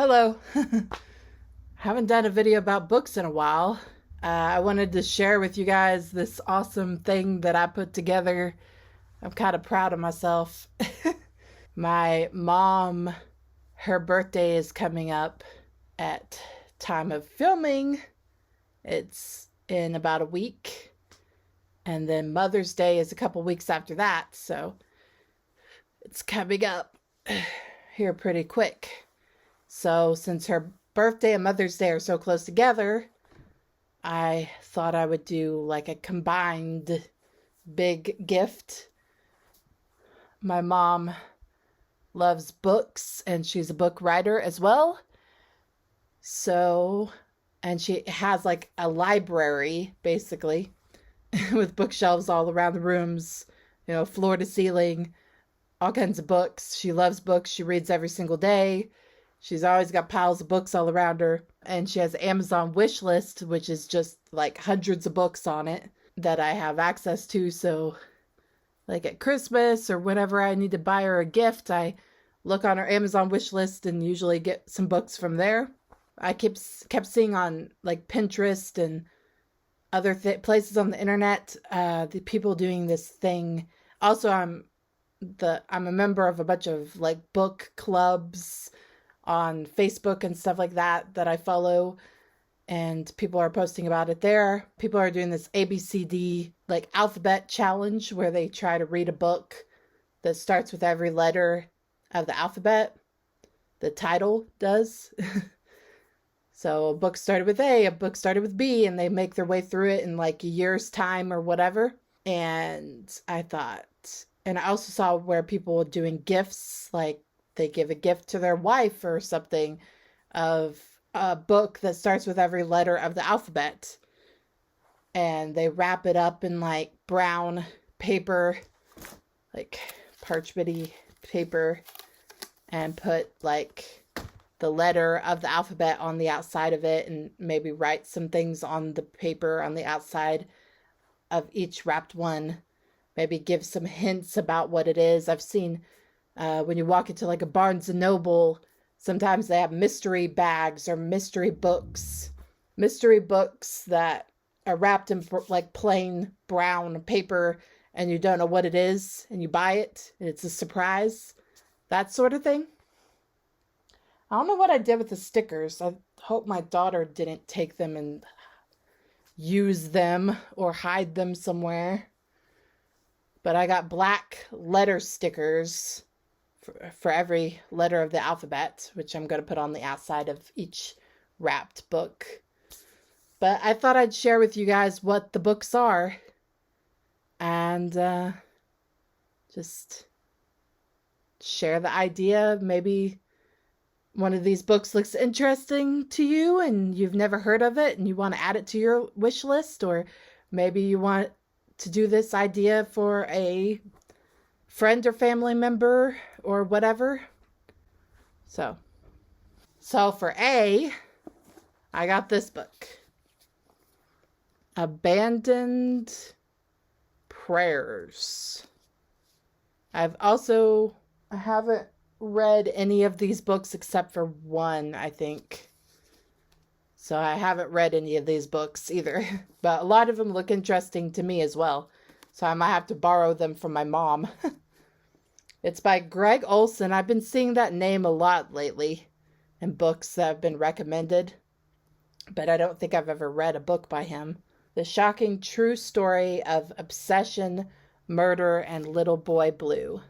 Hello. Haven't done a video about books in a while. I wanted to share with you guys this awesome thing that I put together. I'm kind of proud of myself. My mom, her birthday is coming up at time of filming. It's in about a week. And then Mother's Day is a couple weeks after that. So it's coming up here pretty quick. So since her birthday and Mother's Day are so close together, I thought I would do like a combined big gift. My mom loves books and she's a book writer as well. So, and she has like a library basically with bookshelves all around the rooms, floor to ceiling, all kinds of books. She loves books. She reads every single day. She's always got piles of books all around her. And she has an Amazon wish list, which is just like hundreds of books on it that I have access to. So like at Christmas or whenever I need to buy her a gift, I look on her Amazon wish list and usually get some books from there. I kept seeing on like Pinterest and other places on the internet, the people doing this thing. Also, I'm a member of a bunch of like book clubs on Facebook and stuff like that I follow, and people are posting about it there. People are doing this ABCD like alphabet challenge where they try to read a book that starts with every letter of the alphabet. The title does. So a book started with A, a book started with B, and they make their way through it in like a year's time or whatever. And I thought, and I also saw where people were doing gifts, like they give a gift to their wife or something of a book that starts with every letter of the alphabet. And they wrap it up in like brown paper, like parchmenty paper, and put like the letter of the alphabet on the outside of it and maybe write some things on the paper on the outside of each wrapped one. Maybe give some hints about what it is. I've seen when you walk into like a Barnes and Noble, sometimes they have mystery bags or mystery books that are wrapped in like plain brown paper and you don't know what it is and you buy it and it's a surprise. That sort of thing. I don't know what I did with the stickers. I hope my daughter didn't take them and use them or hide them somewhere. But I got black letter stickers for every letter of the alphabet, which I'm going to put on the outside of each wrapped book. But I thought I'd share with you guys what the books are and just share the idea. Maybe one of these books looks interesting to you and you've never heard of it and you want to add it to your wish list, or maybe you want to do this idea for a friend or family member or whatever. So for A, I got this book, Abandoned Prayers. I haven't read any of these books except for one, I think. So I haven't read any of these books either. But a lot of them look interesting to me as well. So I might have to borrow them from my mom. It's by Greg Olson. I've been seeing that name a lot lately in books that have been recommended. But I don't think I've ever read a book by him. The Shocking True Story of Obsession, Murder, and Little Boy Blue.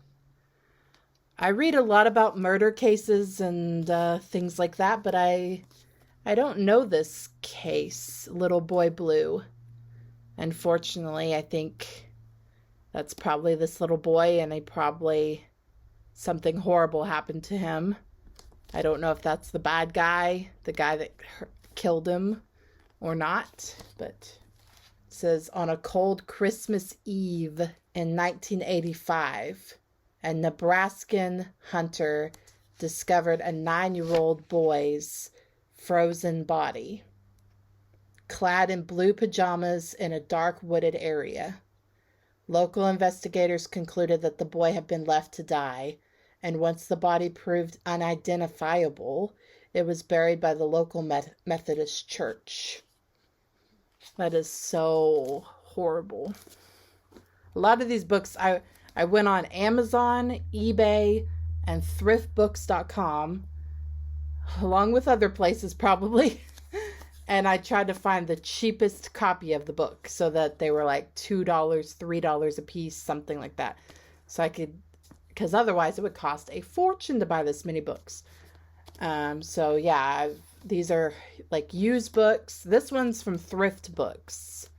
I read a lot about murder cases and things like that, but I don't know this case, Little Boy Blue. Unfortunately, I think that's probably this little boy, and something horrible happened to him. I don't know if that's the bad guy, the guy that killed him, or not, but it says, on a cold Christmas Eve in 1985, a Nebraskan hunter discovered a 9-year-old boy's frozen body, clad in blue pajamas in a dark wooded area. Local investigators concluded that the boy had been left to die, and once the body proved unidentifiable, it was buried by the local Methodist church. That is so horrible. A lot of these books, I went on Amazon, eBay, and thriftbooks.com, along with other places probably, and I tried to find the cheapest copy of the book so that they were like $2, $3 a piece, something like that. So I could, because otherwise it would cost a fortune to buy this many books. So yeah, these are like used books. This one's from Thrift Books.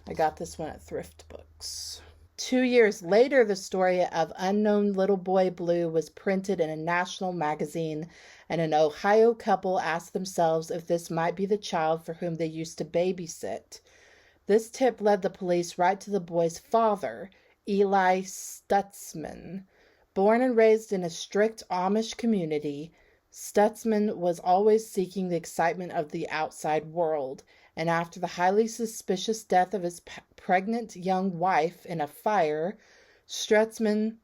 I got this one at Thrift Books. 2 years later, the story of Unknown Little Boy Blue was printed in a national magazine, and an Ohio couple asked themselves if this might be the child for whom they used to babysit. This tip led the police right to the boy's father, Eli Stutzman. Born and raised in a strict Amish community, Stutzman was always seeking the excitement of the outside world, and after the highly suspicious death of his pregnant young wife in a fire, Stutzman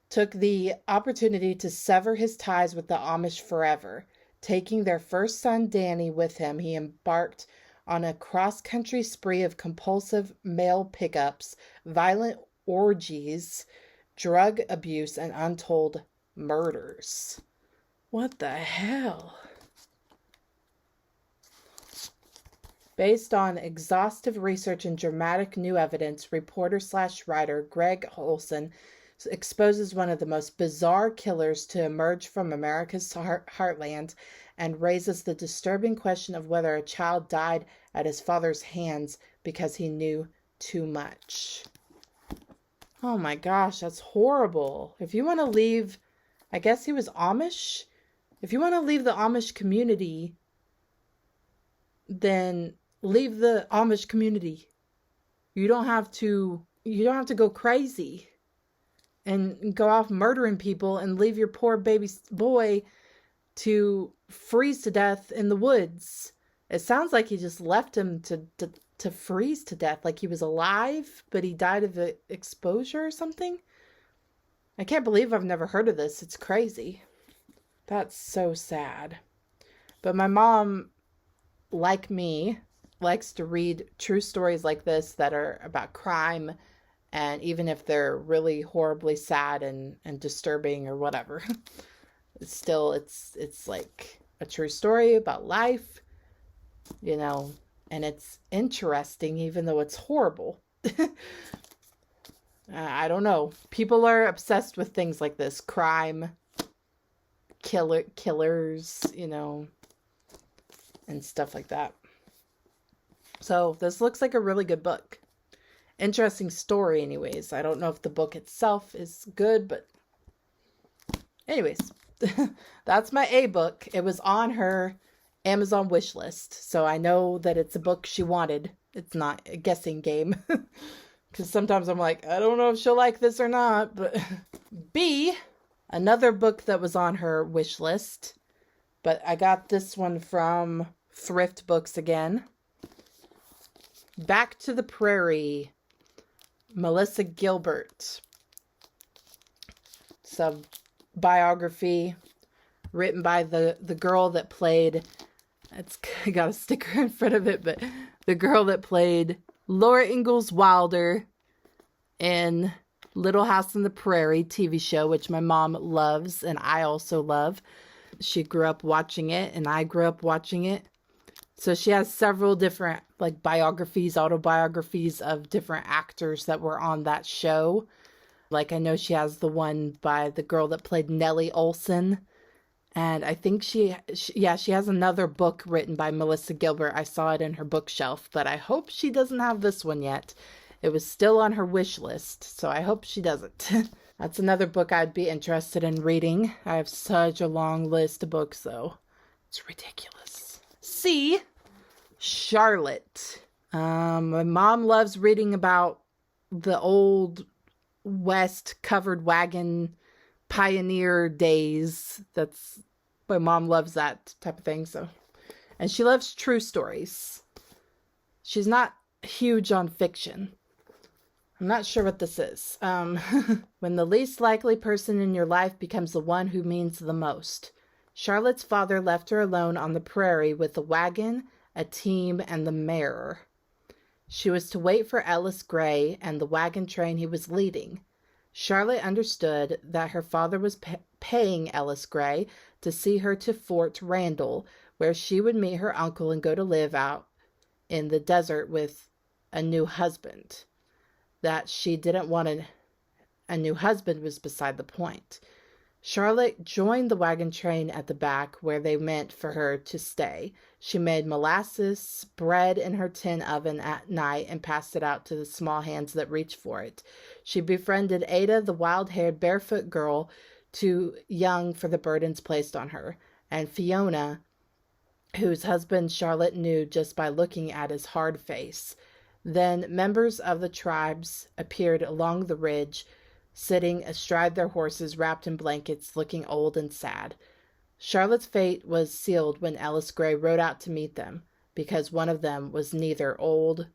took the opportunity to sever his ties with the Amish forever. Taking their first son, Danny, with him, he embarked on a cross-country spree of compulsive mail pickups, violent orgies, drug abuse, and untold murders. What the hell? Based on exhaustive research and dramatic new evidence, reporter/writer Greg Olson exposes one of the most bizarre killers to emerge from America's heartland and raises the disturbing question of whether a child died at his father's hands because he knew too much. Oh my gosh, that's horrible. If you want to leave, I guess he was Amish. If you want to leave the Amish community, then leave the Amish community. You don't have to go crazy and go off murdering people and leave your poor baby boy to freeze to death in the woods. It sounds like he just left him to freeze to death, like he was alive, but he died of exposure or something. I can't believe I've never heard of this. It's crazy. That's so sad. But my mom, like me, likes to read true stories like this that are about crime, and even if they're really horribly sad and disturbing or whatever, it's still, it's like a true story about life, you know, and it's interesting even though it's horrible. I don't know. People are obsessed with things like this. Crime, killers, you know, and stuff like that. So this looks like a really good book. Interesting story anyways. I don't know if the book itself is good, but anyways, that's my A book. It was on her Amazon wish list, so I know that it's a book she wanted. It's not a guessing game. Because sometimes I'm like, I don't know if she'll like this or not. But B, another book that was on her wish list. But I got this one from Thrift Books again. Back to the Prairie, Melissa Gilbert. It's a biography written by the girl that played, it's got a sticker in front of it, but the girl that played Laura Ingalls Wilder in Little House on the Prairie TV show, which my mom loves and I also love. She grew up watching it and I grew up watching it. So she has several different like biographies, autobiographies of different actors that were on that show. Like I know she has the one by the girl that played Nellie Olson. And I think she has another book written by Melissa Gilbert. I saw it in her bookshelf, but I hope she doesn't have this one yet. It was still on her wish list, so I hope she doesn't. That's another book I'd be interested in reading. I have such a long list of books, though. It's ridiculous. C, Charlotte. My mom loves reading about the old West covered wagon pioneer days. My mom loves that type of thing. So, and she loves true stories. She's not huge on fiction. I'm not sure what this is. When the least likely person in your life becomes the one who means the most. Charlotte's father left her alone on the prairie with the wagon, a team, and the mare. She was to wait for Ellis Gray and the wagon train he was leading. Charlotte understood that her father was paying Ellis Gray to see her to Fort Randall, where she would meet her uncle and go to live out in the desert with a new husband. That she didn't want a new husband was beside the point. Charlotte joined the wagon train at the back where they meant for her to stay. She made molasses bread in her tin oven at night and passed it out to the small hands that reached for it. She befriended Ada, the wild-haired barefoot girl, too young for the burdens placed on her, and Fiona, whose husband Charlotte knew just by looking at his hard face. Then members of the tribes appeared along the ridge, sitting astride their horses wrapped in blankets, looking old and sad. Charlotte's fate was sealed when Ellis Gray rode out to meet them, because one of them was neither old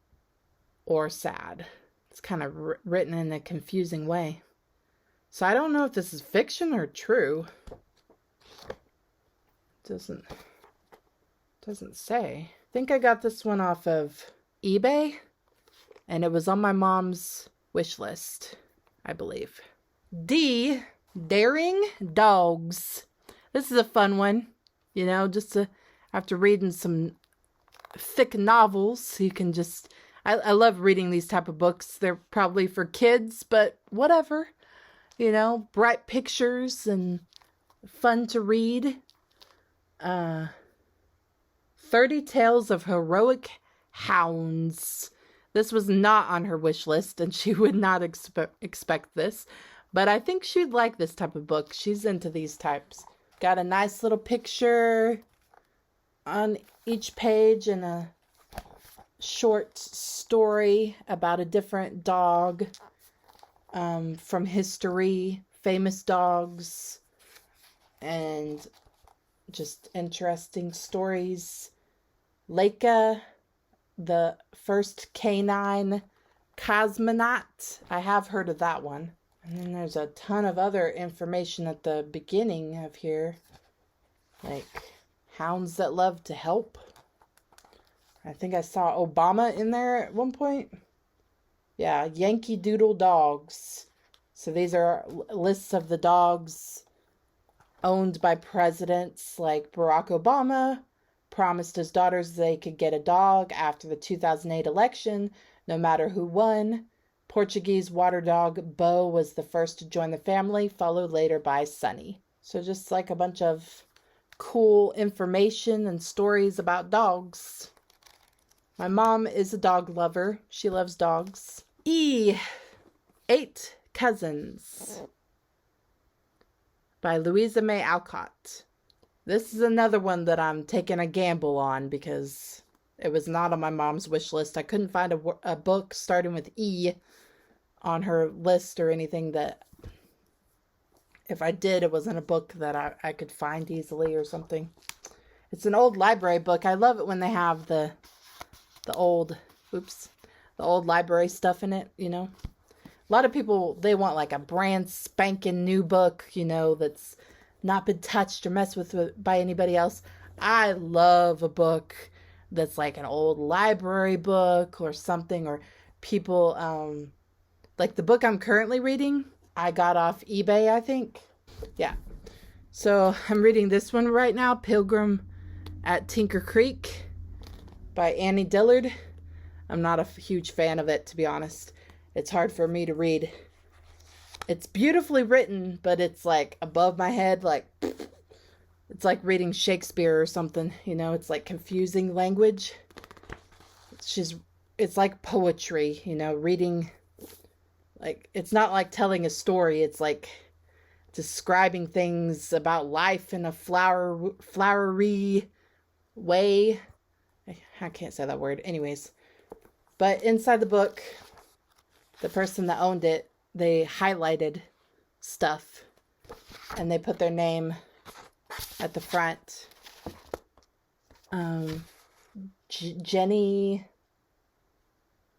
or sad. It's kind of written in a confusing way. So I don't know if this is fiction or true. Doesn't say. I think I got this one off of eBay, and it was on my mom's wish list, I believe. D, Daring Dogs. This is a fun one, you know, just after reading some thick novels, you can just, I love reading these type of books. They're probably for kids, but whatever, you know, bright pictures and fun to read. 30 Tales of Heroic Hounds. This was not on her wish list, and she would not expect this, but I think she'd like this type of book. She's into these types. Got a nice little picture on each page and a short story about a different dog from history, famous dogs, and just interesting stories. Leica, the first canine cosmonaut. I have heard of that one. And then there's a ton of other information at the beginning of here. Like hounds that love to help. I think I saw Obama in there at one point. Yeah, Yankee Doodle dogs. So these are lists of the dogs owned by presidents like Barack Obama. Promised his daughters they could get a dog after the 2008 election, no matter who won. Portuguese water dog Bo was the first to join the family, followed later by Sunny. So just like a bunch of cool information and stories about dogs. My mom is a dog lover. She loves dogs. E, 8 Cousins by Louisa May Alcott. This is another one that I'm taking a gamble on because it was not on my mom's wish list. I couldn't find a book starting with E on her list or anything that, if I did, it wasn't a book that I could find easily or something. It's an old library book. I love it when they have the old library stuff in it, you know. A lot of people, they want like a brand spanking new book, you know, that's not been touched or messed with by anybody else. I love a book that's like an old library book or something, or people, like the book I'm currently reading, I got off eBay, I think. Yeah. So I'm reading this one right now, Pilgrim at Tinker Creek by Annie Dillard. I'm not a huge fan of it, to be honest. It's hard for me to read. It's beautifully written, but it's like above my head, like it's like reading Shakespeare or something, you know. It's like confusing language. It's like poetry, you know, reading. Like, it's not like telling a story. It's like describing things about life in a flowery way. I can't say that word. Anyways, but inside the book, the person that owned it, they highlighted stuff and they put their name at the front. Jenny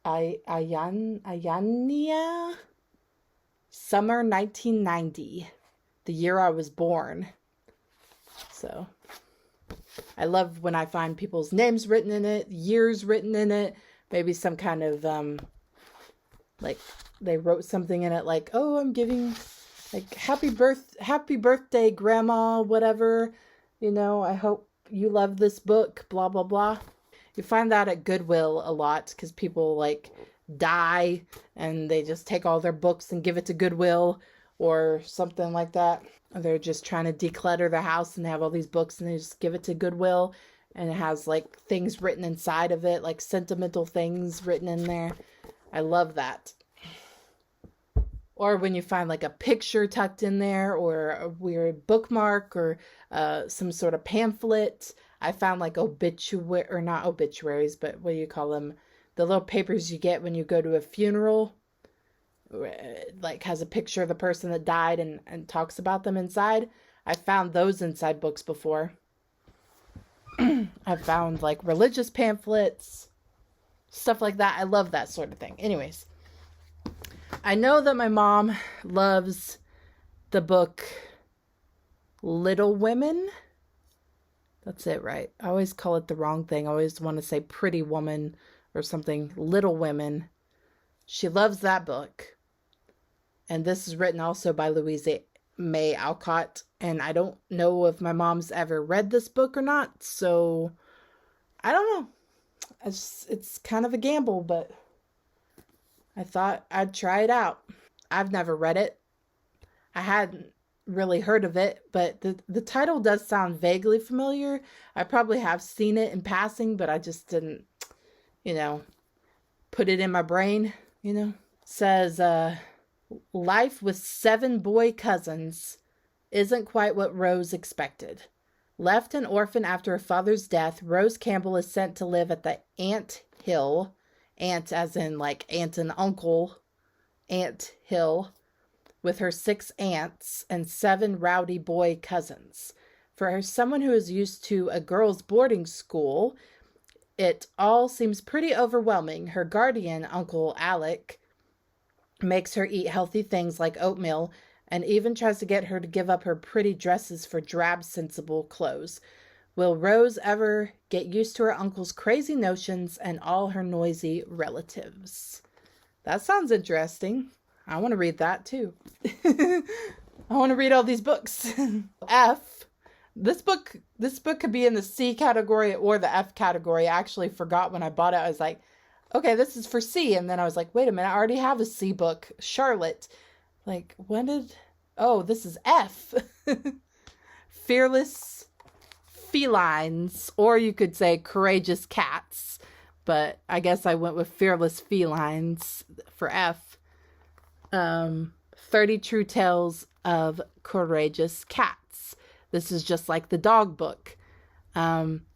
Ayania, summer 1990, the year I was born. So I love when I find people's names written in it, years written in it, maybe some kind of, like they wrote something in it like, oh, I'm giving, like, happy birthday, grandma, whatever, I hope you love this book, blah, blah, blah. You find that at Goodwill a lot because people like die and they just take all their books and give it to Goodwill or something like that. They're just trying to declutter their house and they have all these books and they just give it to Goodwill, and it has like things written inside of it, like sentimental things written in there. I love that. Or when you find like a picture tucked in there, or a weird bookmark, or some sort of pamphlet. I found like or not obituaries, but what do you call them? The little papers you get when you go to a funeral. Like has a picture of the person that died and talks about them inside. I found those inside books before. I've found like religious pamphlets, stuff like that. I love that sort of thing. Anyways, I know that my mom loves the book Little Women. That's it, right? I always call it the wrong thing. I always want to say Pretty Woman or something. Little Women. She loves that book. And this is written also by Louise May Alcott. And I don't know if my mom's ever read this book or not. So, I don't know. It's kind of a gamble, but I thought I'd try it out. I've never read it. I hadn't really heard of it, but the title does sound vaguely familiar. I probably have seen it in passing, but I just didn't, put it in my brain, Says, life with 7 boy cousins isn't quite what Rose expected. Left an orphan after her father's death, Rose Campbell is sent to live at the Ant Hill. Aunt as in like aunt and uncle. Ant Hill. With her 6 aunts and 7 rowdy boy cousins. For someone who is used to a girls' boarding school, it all seems pretty overwhelming. Her guardian, Uncle Alec, makes her eat healthy things like oatmeal and even tries to get her to give up her pretty dresses for drab, sensible clothes. Will Rose ever get used to her uncle's crazy notions and all her noisy relatives? That sounds interesting. I want to read that too. I want to read all these books. F. This book could be in the C category or the F category. I actually forgot when I bought it. I was like, okay, this is for C. And then I was like, wait a minute, I already have a C book. Charlotte. Like, this is F. Fearless felines. Or you could say courageous cats. But I guess I went with fearless felines for F. 30 True Tales of Courageous Cats. This is just like the dog book.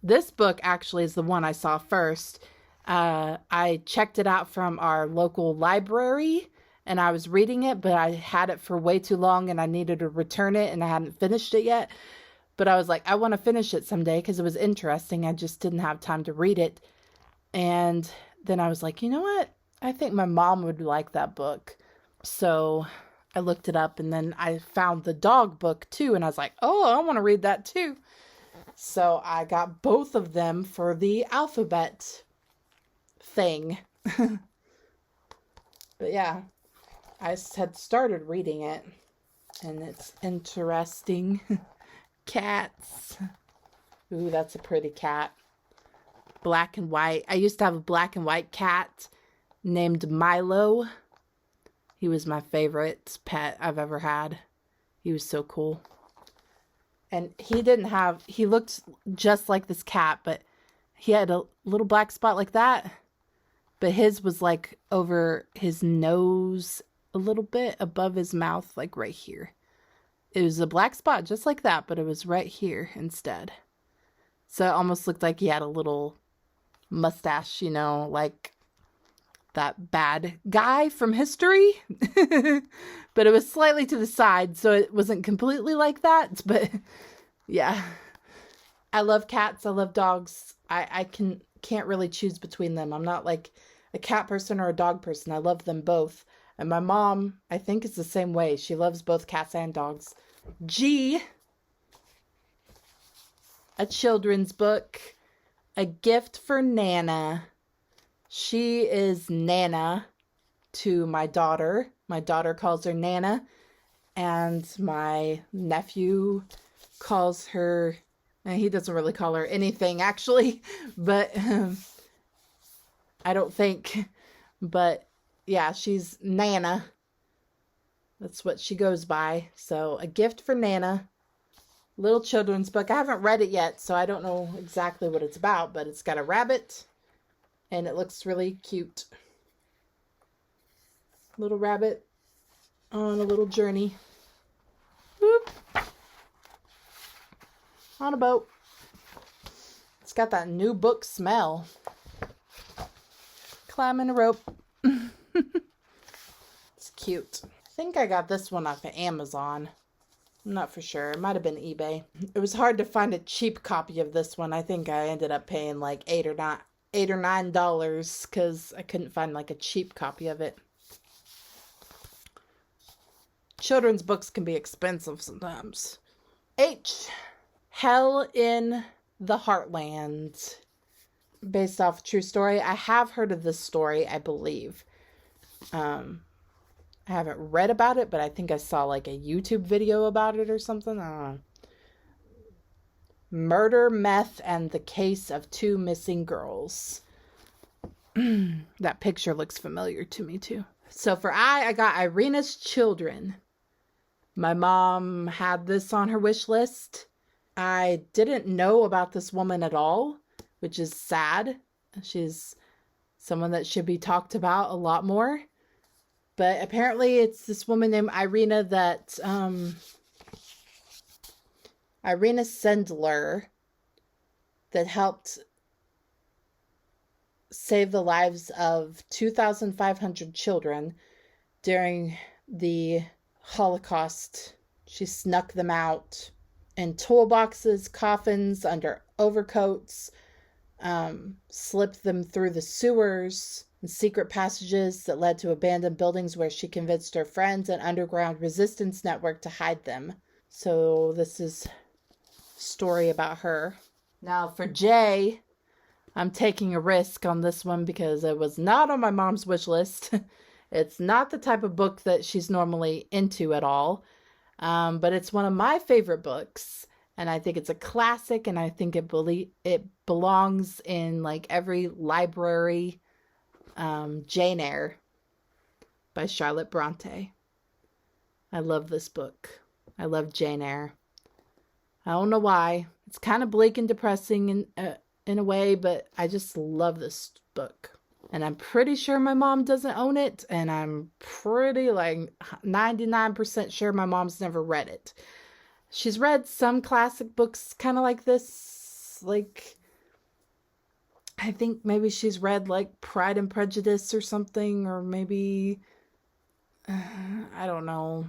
This book actually is the one I saw first. I checked it out from our local library and I was reading it, but I had it for way too long and I needed to return it and I hadn't finished it yet. But I was like, I want to finish it someday because it was interesting. I just didn't have time to read it. And then I was like, you know what? I think my mom would like that book. So I looked it up and then I found the dog book too. And I was like, oh, I want to read that too. So I got both of them for the alphabet thing. But yeah, I had started reading it and it's interesting. Cats. Ooh, that's a pretty cat. Black and white. I used to have a black and white cat named Milo. He was my favorite pet I've ever had. He was so cool. And he looked just like this cat, but he had a little black spot like that. But his was like over his nose a little bit above his mouth, like right here. It was a black spot just like that, but it was right here instead. So it almost looked like he had a little mustache, like that bad guy from History. But it was slightly to the side, so it wasn't completely like that. But yeah, I love cats. I love dogs. I can't really choose between them. I'm not like a cat person or a dog person. I love them both. And my mom, I think, is the same way. She loves both cats and dogs. G. a children's book, A Gift for Nana. She is Nana to my daughter. My daughter calls her Nana, and my nephew calls her, and he doesn't really call her anything actually, but I don't think, but yeah, she's Nana. That's what she goes by. So, A Gift for Nana, little children's book. I haven't read it yet, so I don't know exactly what it's about, but it's got a rabbit, and it looks really cute. Little rabbit on a little journey. Whoop. On a boat. It's got that new book smell. Climbing a rope. It's cute. I think I got this one off of Amazon. I'm not for sure. It might have been eBay. It was hard to find a cheap copy of this one. I think I ended up paying like $8 or $9 because I couldn't find like a cheap copy of it. Children's books can be expensive sometimes. H. Hell in the Heartland. Based off a true story. I have heard of this story, I believe. I haven't read about it, but I think I saw like a YouTube video about it or something. I don't know. Murder, Meth, and the Case of Two Missing Girls. That picture looks familiar to me too. So for I got Irina's Children. My mom had this on her wish list. I didn't know about this woman at all, which is sad. She's someone that should be talked about a lot more. But apparently it's this woman named Irina that, Irina Sendler, that helped save the lives of 2,500 children during the Holocaust. She snuck them out in toolboxes, coffins, under overcoats, slipped them through the sewers and secret passages that led to abandoned buildings where she convinced her friends and underground resistance network to hide them. So this is a story about her. Now for Jay, I'm taking a risk on this one because it was not on my mom's wish list. It's not the type of book that she's normally into at all. But it's one of my favorite books. And I think it's a classic. And I think it belongs in like every library. Jane Eyre by Charlotte Bronte. I love this book. I love Jane Eyre. I don't know why. It's kind of bleak and depressing in a way. But I just love this book. And I'm pretty sure my mom doesn't own it. And I'm pretty like 99% sure my mom's never read it. She's read some classic books kind of like this. Like, I think maybe she's read like Pride and Prejudice or something. Or maybe, I don't know.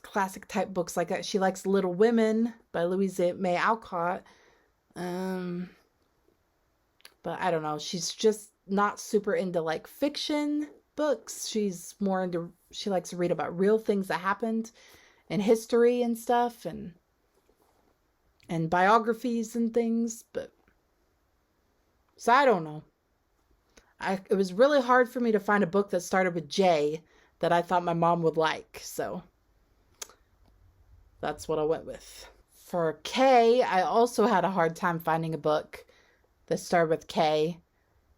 Classic type books like that. She likes Little Women by Louise May Alcott. But I don't know. She's just not super into like fiction books. She's more into, she likes to read about real things that happened in history and stuff and biographies and things. But so I don't know. It was really hard for me to find a book that started with J that I thought my mom would like. So that's what I went with. For K, I also had a hard time finding a book that started with K.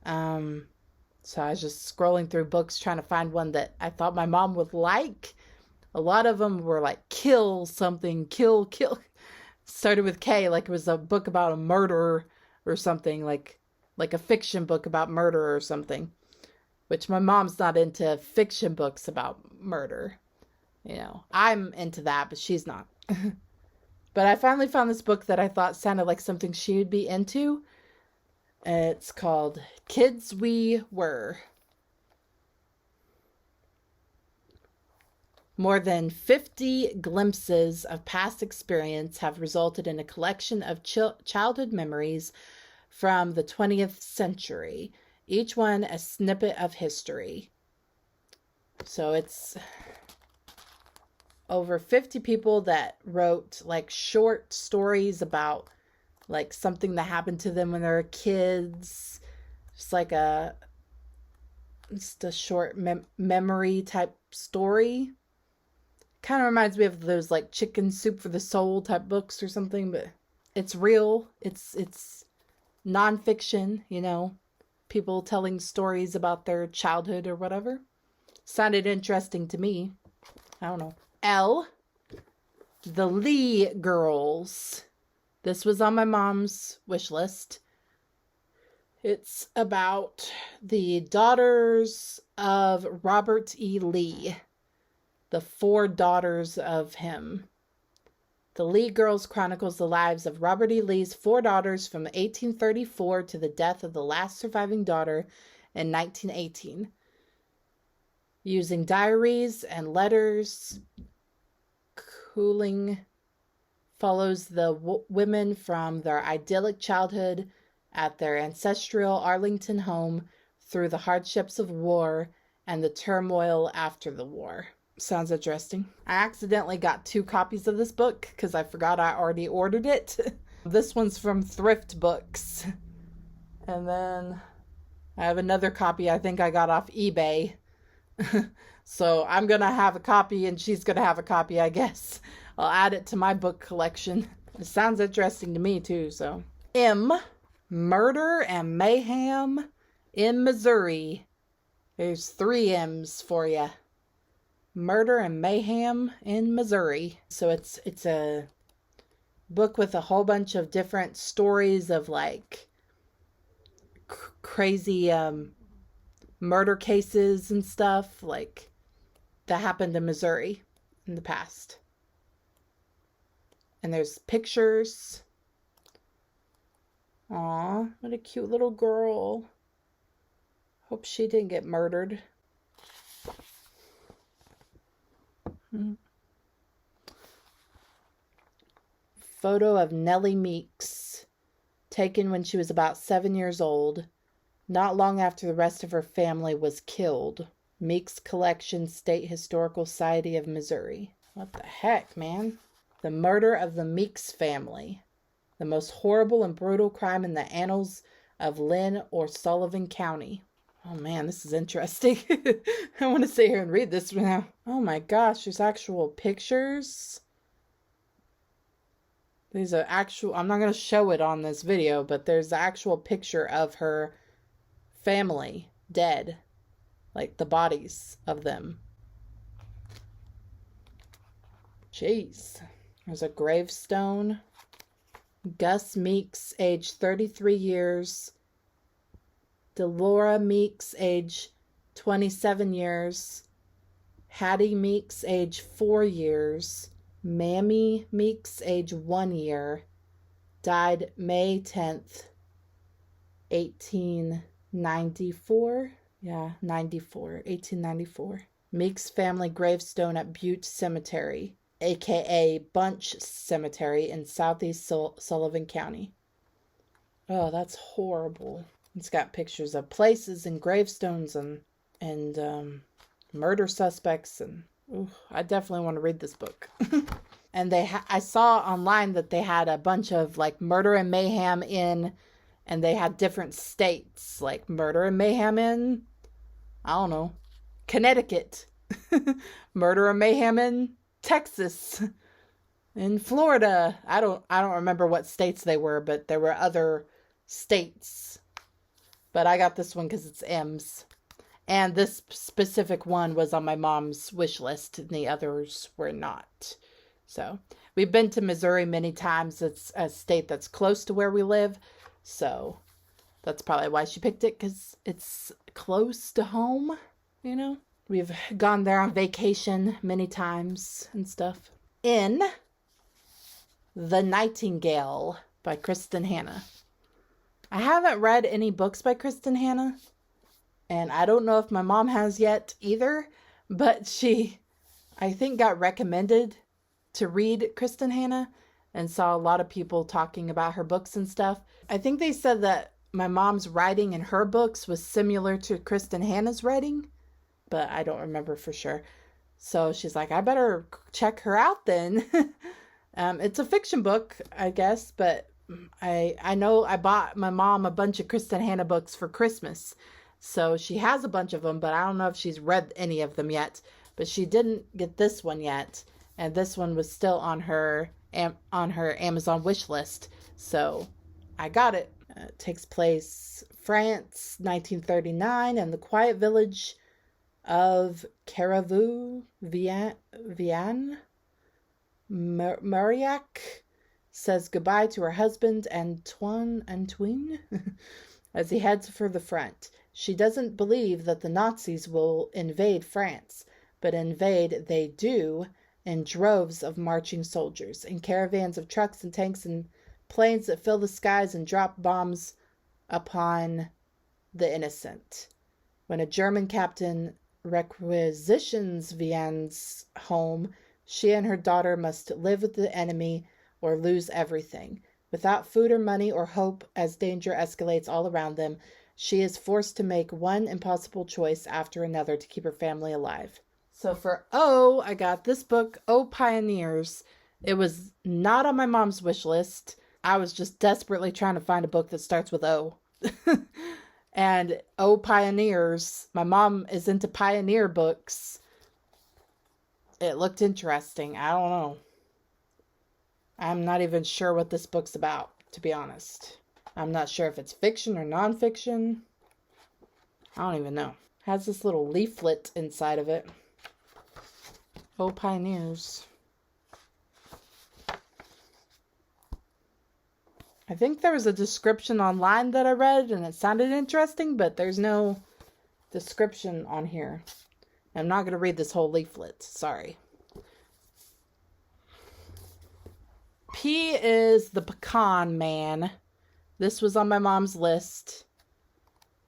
So I was just scrolling through books trying to find one that I thought my mom would like. A lot of them were like kill something, kill. Started with K, like it was a book about a murder or something, like a fiction book about murder or something. Which my mom's not into fiction books about murder. You know, I'm into that, but she's not. But I finally found this book that I thought sounded like something she would be into. It's called Kids We Were. More than 50 glimpses of past experience have resulted in a collection of childhood memories from the 20th century, each one a snippet of history. So it's over 50 people that wrote like short stories about like something that happened to them when they were kids. Just like just a short memory type story. Kind of reminds me of those like Chicken Soup for the Soul type books or something, but it's real. It's nonfiction, you know, people telling stories about their childhood or whatever. Sounded interesting to me. I don't know. L, The Lee Girls. This was on my mom's wish list. It's about the daughters of Robert E. Lee. The 4 daughters of him. The Lee Girls chronicles the lives of Robert E. Lee's 4 daughters from 1834 to the death of the last surviving daughter in 1918. Using diaries and letters, Cooling follows the women from their idyllic childhood at their ancestral Arlington home through the hardships of war and the turmoil after the war. Sounds interesting. I accidentally got 2 copies of this book because I forgot I already ordered it. This one's from Thrift Books. And then I have another copy I think I got off eBay. So I'm going to have a copy and she's going to have a copy, I guess. I'll add it to my book collection. It sounds interesting to me too, so. M, Murder and Mayhem in Missouri. There's 3 M's for you. Murder and Mayhem in Missouri. So it's a book with a whole bunch of different stories of like crazy murder cases and stuff like that happened in Missouri in the past. And there's pictures. Aw, what a cute little girl. Hope she didn't get murdered. Photo of Nellie Meeks, taken when she was about 7 years old, not long after the rest of her family was killed. Meeks Collection, State Historical Society of Missouri. What the heck, man? The murder of the Meeks family. The most horrible and brutal crime in the annals of Lynn or Sullivan County. Oh man, this is interesting. I want to sit here and read this now. Oh my gosh, there's actual pictures. These are actual, I'm not going to show it on this video, but there's the actual picture of her family dead. Like the bodies of them. Jeez. There's a gravestone. Gus Meeks, age 33 years. Delora Meeks, age 27 years. Hattie Meeks, age 4 years. Mammy Meeks, age 1 year. Died May 10th, 1894. Yeah, 1894. Meeks family gravestone at Butte Cemetery, aka Bunch Cemetery in southeast Sullivan County. Oh, that's horrible. It's got pictures of places and gravestones and murder suspects, and I definitely want to read this book. And I saw online that they had a bunch of like murder and mayhem in, and they had different states, like murder and mayhem in, I don't know, Connecticut. Murder and mayhem in Texas. In Florida. I don't remember what states they were, but there were other states. But I got this one because it's M's. And this specific one was on my mom's wish list, and the others were not. So, we've been to Missouri many times. It's a state that's close to where we live. So, that's probably why she picked it, because it's close to home, you know? We've gone there on vacation many times and stuff. In The Nightingale by Kristen Hanna. I haven't read any books by Kristen Hanna, and I don't know if my mom has yet either, but she, I think, got recommended to read Kristen Hanna and saw a lot of people talking about her books and stuff. I think they said that my mom's writing in her books was similar to Kristen Hanna's writing, but I don't remember for sure. So she's like, I better check her out then. It's a fiction book, I guess, but I know I bought my mom a bunch of Kristen Hanna books for Christmas. So she has a bunch of them, but I don't know if she's read any of them yet. But she didn't get this one yet, and this one was still on her Amazon wish list. So I got it. It takes place France, 1939, and the quiet village of Carrefour, Vian, Marillac says goodbye to her husband, Antoine, as he heads for the front. She doesn't believe that the Nazis will invade France, but invade they do in droves of marching soldiers, in caravans of trucks and tanks and planes that fill the skies and drop bombs upon the innocent. When a German captain requisitions Vian's home, she and her daughter must live with the enemy or lose everything. Without food or money or hope, as danger escalates all around them, she is forced to make one impossible choice after another to keep her family alive. So for O, I got this book, O Pioneers. It was not on my mom's wish list. I was just desperately trying to find a book that starts with O. And O Pioneers, my mom is into pioneer books. It looked interesting. I don't know. I'm not even sure what this book's about, to be honest. I'm not sure if it's fiction or nonfiction. I don't even know. It has this little leaflet inside of it. Oh, Pioneers. I think there was a description online that I read and it sounded interesting, but there's no description on here. I'm not going to read this whole leaflet. Sorry. P is The Pecan Man. This was on my mom's list.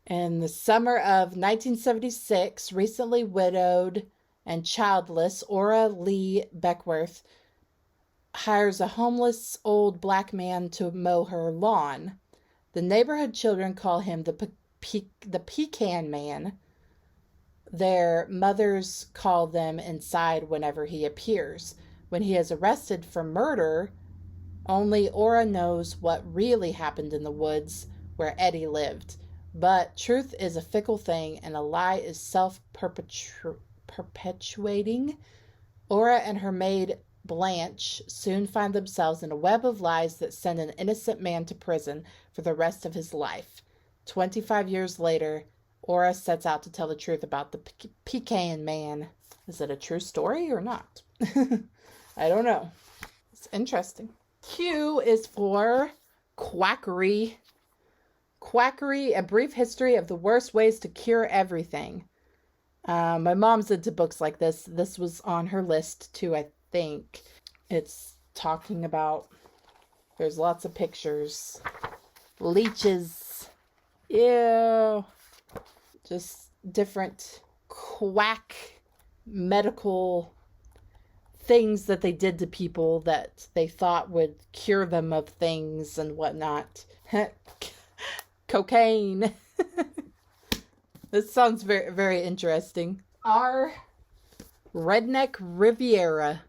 In the summer of 1976, recently widowed and childless, Ora Lee Beckworth hires a homeless old black man to mow her lawn. The neighborhood children call him the Pecan Man. Their mothers call them inside whenever he appears. When he is arrested for murder, only Ora knows what really happened in the woods where Eddie lived. But truth is a fickle thing, and a lie is self-perpetuating. Ora and her maid Blanche soon find themselves in a web of lies that send an innocent man to prison for the rest of his life. 25 years later, Ora sets out to tell the truth about the Pecan Man. Is it a true story or not? I don't know. It's interesting. Q is for Quackery. Quackery, A Brief History of the Worst Ways to Cure Everything. My mom's into books like this. This was on her list too, I think. It's talking about, there's lots of pictures. Leeches. Ew. Just different quack medical things that they did to people that they thought would cure them of things and whatnot. Cocaine. This sounds very, very interesting. R. Redneck Riviera.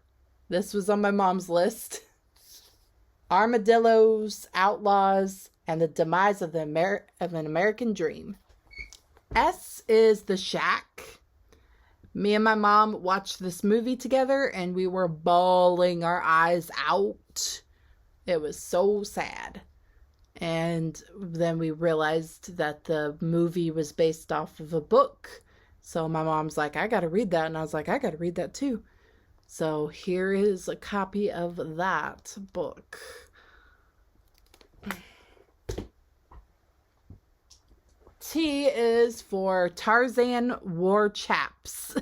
This was on my mom's list. Armadillos, Outlaws, and the Demise of an American Dream. S is The Shack. Me and my mom watched this movie together and we were bawling our eyes out. It was so sad. And then we realized that the movie was based off of a book. So my mom's like, I gotta read that. And I was like, I gotta read that too. So here is a copy of that book. T is for Tarzan War Chaps.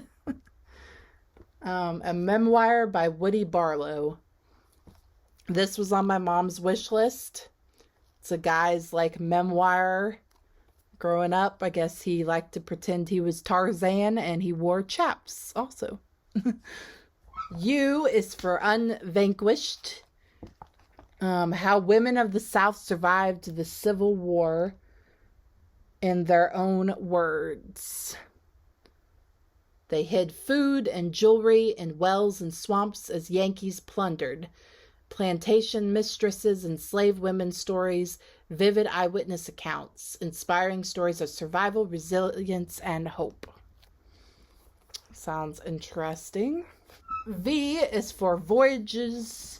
A memoir by Woody Barlow. This was on my mom's wish list. It's a guy's like memoir. Growing up, I guess he liked to pretend he was Tarzan and he wore chaps also. U is for Unvanquished. How women of the South survived the Civil War in their own words. They hid food and jewelry in wells and swamps as Yankees plundered. plantation mistresses, enslaved women's stories, vivid eyewitness accounts, inspiring stories of survival, resilience, and hope. Sounds interesting. V is for Voyagers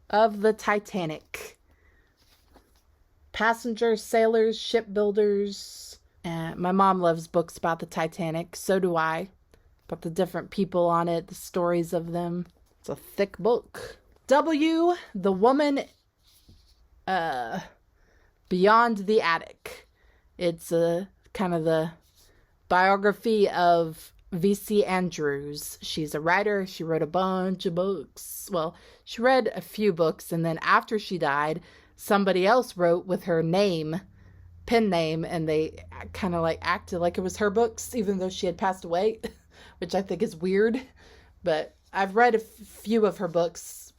of the Titanic. Passengers, sailors, shipbuilders. My mom loves books about the Titanic. So do I. About the different people on it, the stories of them. It's a thick book. W, The Woman Beyond the Attic. It's kind of the biography of V.C. Andrews. She's a writer. She wrote a bunch of books. Well, she read a few books, and then after she died, somebody else wrote with her name, pen name, and they kind of like acted like it was her books, even though she had passed away, which I think is weird. But I've read a few of her books.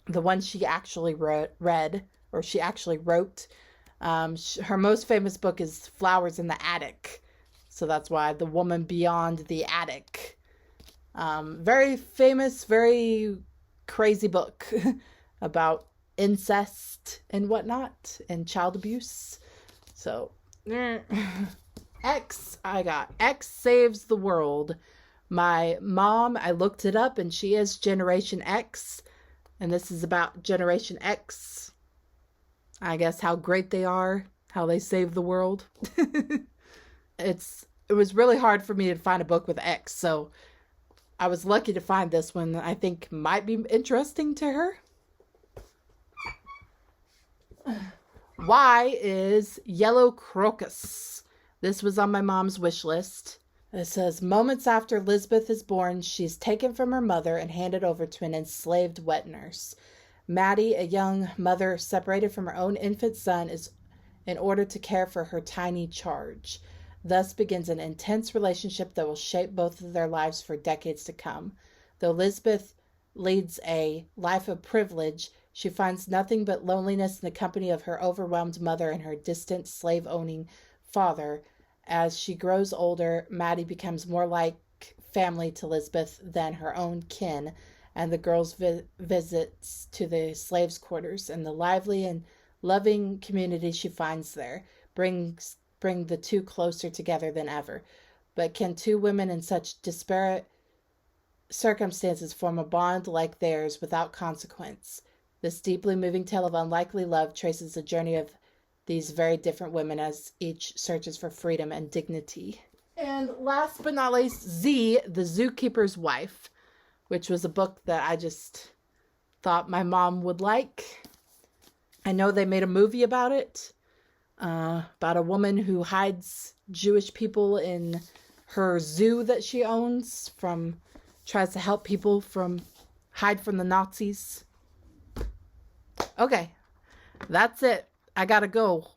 The one she actually read, or she actually wrote. Her most famous book is Flowers in the Attic. So that's why The Woman Beyond the Attic. Very famous, very crazy book about incest and whatnot and child abuse. So, X, I got X Saves the World. My mom, I looked it up, and she is Generation X. And this is about Generation X. I guess how great they are, how they save the world. It was really hard for me to find a book with X, so I was lucky to find this one that I think might be interesting to her. Y is Yellow Crocus. This was on my mom's wish list. It says, moments after Lisbeth is born, she's taken from her mother and handed over to an enslaved wet nurse. Maddie, a young mother separated from her own infant son, is in order to care for her tiny charge. Thus begins an intense relationship that will shape both of their lives for decades to come. Though Lisbeth leads a life of privilege, she finds nothing but loneliness in the company of her overwhelmed mother and her distant slave-owning father. As she grows older, Maddie becomes more like family to Lisbeth than her own kin, and the girl's visits to the slaves' quarters and the lively and loving community she finds there bring the two closer together than ever. But can two women in such disparate circumstances form a bond like theirs without consequence? This deeply moving tale of unlikely love traces the journey of these very different women as each searches for freedom and dignity. And last but not least, Z, The Zookeeper's Wife, which was a book that I just thought my mom would like. I know they made a movie about it. About a woman who hides Jewish people in her zoo that she owns, tries to help people hide from the Nazis. Okay, that's it. I gotta go.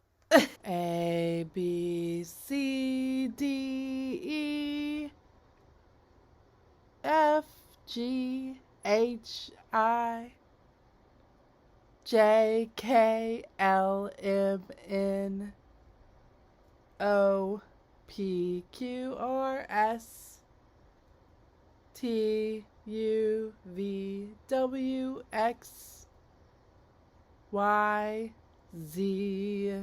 A, B, C, D, E, F, G, H, I, J, K, L, M, N, O, P, Q, R, S, T, U, V, W, X, Y, Z.